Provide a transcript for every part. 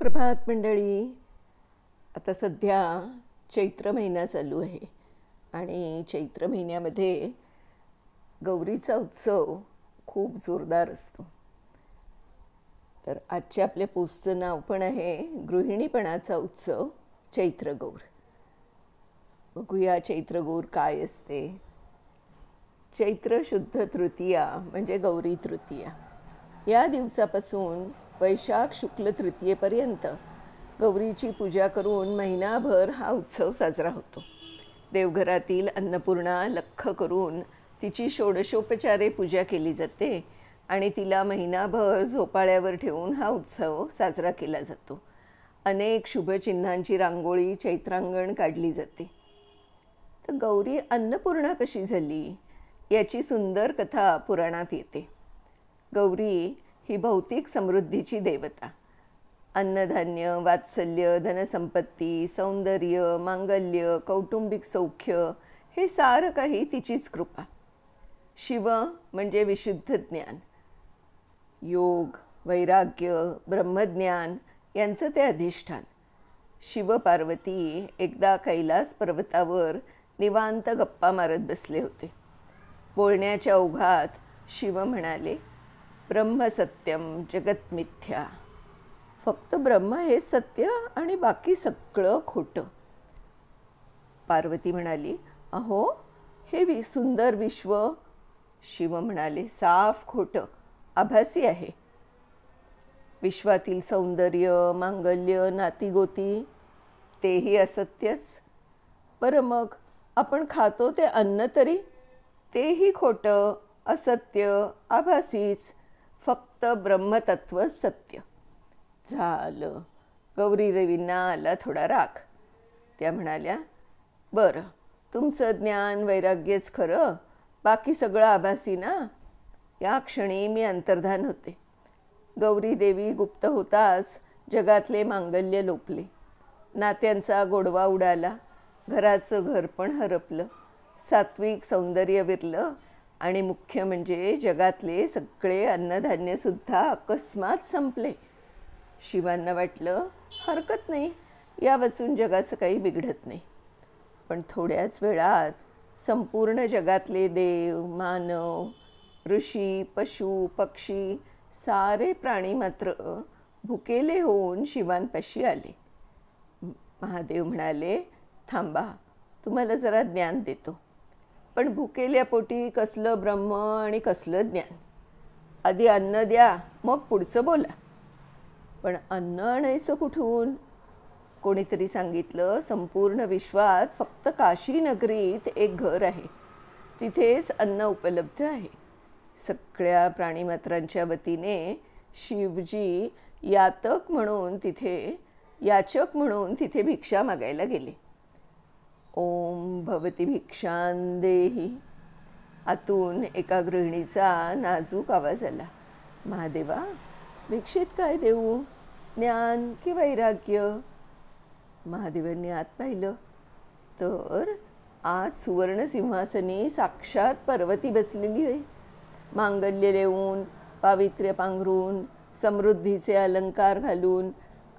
सुप्रभात मंडळी. आता सध्या चैत्र महिना चालू आहे आणि चैत्र महिन्यामध्ये गौरीचा उत्सव खूप जोरदार असतो. तर आजच्या आपल्या पोस्टचं नाव पण आहे गृहिणीपणाचा उत्सव चैत्रगौर. बघूया चैत्रगौर काय असते. चैत्र शुद्ध तृतीया म्हणजे गौरी तृतीया या दिवसापासून वैशाख शुक्ल तृतीयेपर्यंत गौरीची पूजा करून महिनाभर हा उत्सव साजरा होतो. देवघरातील अन्नपूर्णा लख्ख करून तिची षोडशोपचारे पूजा केली जाते आणि तिला महिनाभर झोपाळ्यावर ठेवून हा उत्सव साजरा केला जातो. अनेक शुभचिन्हांची रांगोळी चैत्रांगण काढली जाते. तर गौरी अन्नपूर्णा कशी झाली याची सुंदर कथा पुराणात येते. गौरी ही भौतिक समृद्धीची देवता. अन्नधान्य, वात्सल्य, धनसंपत्ती, सौंदर्य, मांगल्य, कौटुंबिक सौख्य हे सारं काही तिचीच कृपा. शिव म्हणजे विशुद्ध ज्ञान, योग, वैराग्य, ब्रह्मज्ञान यांचं ते अधिष्ठान. शिव पार्वती एकदा कैलास पर्वतावर निवांत गप्पा मारत बसले होते. बोलण्याच्या ओघात शिव म्हणाले, ब्रह्म सत्यम जगत मिथ्या. फक्त ब्रह्म हे सत्य आणि बाकी सगळं खोटं. पार्वती म्हणाली, अहो हे सुंदर विश्व. शिव म्हणाले, साफ खोटं, आभासी आहे. विश्वातील सौंदर्य, मांगल्य, नातीगोती तेही असत्यच. बरं मग आपण खातो ते अन्न तरी, तेही खोटं, असत्य, आभासीच. फक्त ब्रह्मतत्व सत्य. झालं. गौरी देवींना आला थोडा राग. त्या म्हणाल्या, बरं तुमचं ज्ञान वैराग्यच खरं, बाकी सगळं आभासी ना. या क्षणी मी अंतर्धान होते. गौरी देवी गुप्त होताच जगातले मांगल्य लोपले. नात्यांचा गोडवा उडाला. घराचं घर पण हरपलं. सात्विक सौंदर्य विरलं आणि मुख्य म्हणजे जगातले सगळे अन्नधान्यसुद्धा अकस्मात संपले. शिवांना वाटलं, हरकत नाही, या वाचून जगाचं काही बिघडत नाही. पण थोड्याच वेळात संपूर्ण जगातले देव, मानव, ऋषी, पशु, पक्षी सारे प्राणी मात्र भुकेले होऊन शिवांपाशी आले. महादेव म्हणाले, थांबा, तुम्हाला जरा ज्ञान देतो. पण भुकेल्या पोटी कसलं ब्रह्म आणि कसलं ज्ञान. आधी अन्न द्या, मग पुढचं बोला. पण अन्न आणायचं कुठून? कोणीतरी सांगितलं, संपूर्ण विश्वात फक्त काशी नगरीत एक घर आहे, तिथेच अन्न उपलब्ध आहे. सगळ्या प्राणीमात्रांच्या वतीने शिवजी याचक म्हणून तिथे भिक्षा मागायला गेले. ओम भवती भिक्षां देही. आतून एका गृहिणीचा नाजूक आवाज आला, महादेवा भिक्षेत काय देऊ, ज्ञान की वैराग्य? महादेवांनी आत पाहिलं तर आत सुवर्ण सिंहासनी साक्षात पार्वती बसलेली आहे. मांगल्य लेवून, पावित्र्य पांघरून, समृद्धीचे अलंकार घालून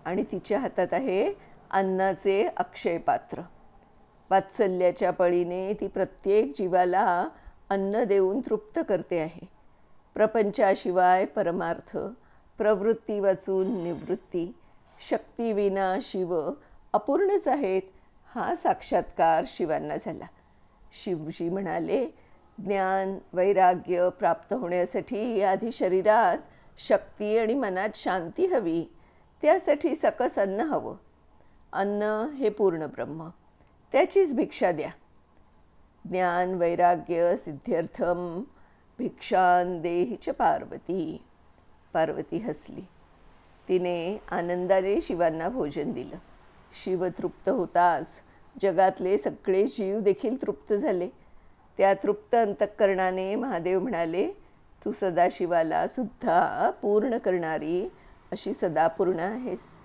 आणि तिच्या हातात आहे अन्नाचे अक्षय पात्र. वात्सल्याच्या पळीने ती प्रत्येक जीवाला अन्न देऊन तृप्त करते आहे. प्रपंचाशिवाय परमार्थ, प्रवृत्ती वाचून निवृत्ती, शक्तीविना शिव अपूर्णच आहेत. हा साक्षात्कार शिवांना झाला. शिवजी म्हणाले, ज्ञान वैराग्य प्राप्त होण्यासाठी आधी शरीरात शक्ती आणि मनात शांती हवी. त्यासाठी सकस अन्न हवं. अन्न हे पूर्ण ब्रह्म, त्याचीच भिक्षा द्या. ज्ञान वैराग्य सिद्ध्यर्थम भिक्षां देहि च पार्वती. पार्वती हसली. तिने आनंदाने शिवांना भोजन दिलं. शिव तृप्त होताच जगातले सगळे जीव देखील तृप्त झाले. त्या तृप्त अंतःकरणाने महादेव म्हणाले, तू सदाशिवाला सुद्धा पूर्ण करणारी अशी सदापूर्ण आहेस.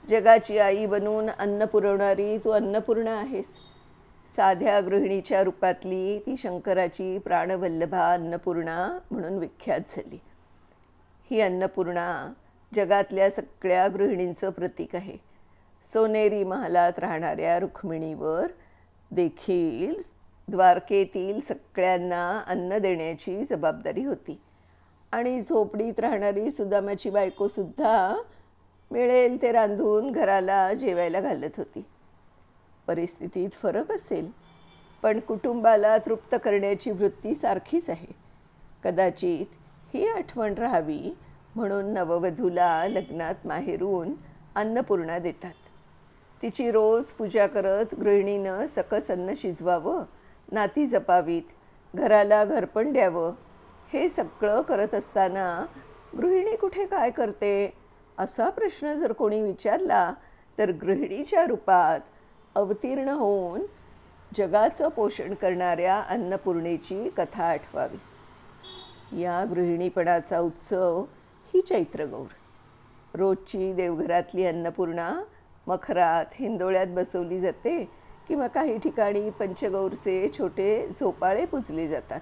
जगाची आई बनून अन्न पुरवणारी तू अन्नपूर्णा आहेस. साध्या गृहिणीच्या रूपातली ती शंकराची प्राणवल्लभा अन्नपूर्णा म्हणून विख्यात झाली. ही अन्नपूर्णा जगातल्या सगळ्या गृहिणींचं प्रतीक आहे. सोनेरी महालात राहणाऱ्या रुक्मिणीवर देखील द्वारकेतील सगळ्यांना अन्न देण्याची जबाबदारी होती. आणि झोपडीत राहणारी सुदामाची बायकोसुद्धा मिळेल ते रांधून घराला जेवायला घालत होती. परिस्थितीत फरक असेल, पण कुटुंबाला तृप्त करण्याची वृत्ती सारखीच आहे. कदाचित ही आठवण राहावी म्हणून नववधूला लग्नात माहेरून अन्नपूर्णा देतात. तिची रोज पूजा करत गृहिणीनं सकस अन्न शिजवावं, नाती जपावीत, घराला घरपण द्यावं. हे सगळं करत असताना गृहिणी कुठे काय करते असा प्रश्न जर कोणी विचारला तर गृहिणीच्या रूपात अवतीर्ण होऊन जगाचं पोषण करणाऱ्या अन्नपूर्णेची कथा आठवावी. या गृहिणीपणाचा उत्सव ही चैत्रगौर. रोजची देवघरातली अन्नपूर्णा मखरात हिंदोळ्यात बसवली जाते किंवा काही ठिकाणी पंचगौरचे छोटे झोपाळे पुजले जातात.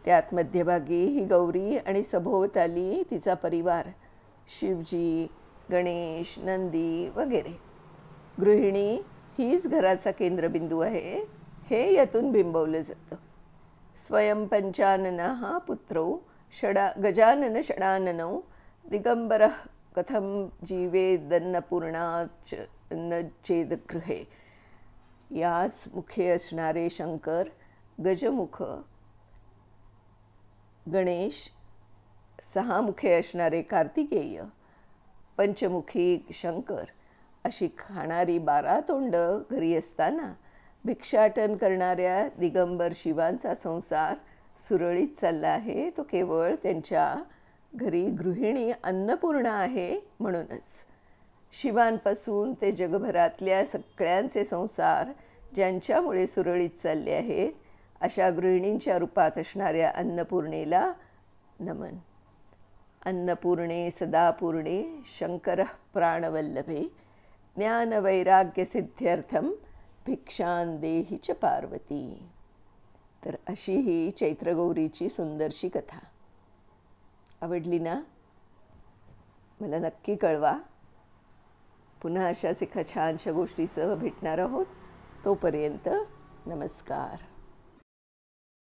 त्यात मध्यभागी ही गौरी आणि सभोवताली तिचा परिवार, शिवजी, गणेश, नंदी वगैरे. गृहिणी हीच घराचा केंद्रबिंदू आहे हे यातून बिंबवलं जातं. स्वयंपंचाननः पुत्रौ गजानन षडाननौ दिगंबरः कथं जीवेदन्नपूर्णाच न चेदगृहे. याच मुखे असणारे शंकर, गजमुख गणेश, 6 मुखे असणारे कार्तिकेय, पंचमुखी शंकर अशी खाणारी 12 तोंड घरी असताना भिक्षाटन करणाऱ्या दिगंबर शिवांचा संसार सुरळीत चालला आहे तो केवळ त्यांच्या घरी गृहिणी अन्नपूर्णा आहे म्हणूनच. शिवांपासून ते जगभरातल्या सगळ्यांचे संसार ज्यांच्यामुळे सुरळीत चालले आहेत अशा गृहिणींच्या रूपात असणाऱ्या अन्नपूर्णेला नमन. अन्नपूर्णे सदापूर्णे शंकरः प्राणवल्लभे ज्ञानवैराग्यसिद्ध्यर्थं भिक्षां देहि च पार्वती. तर अशी ही चैत्रगौरीची सुंदरशी कथा. आवडली ना? मला नक्की कळवा. पुन्हा अशाच एका छानशा गोष्टीसह भेटणार आहोत. तोपर्यंत नमस्कार.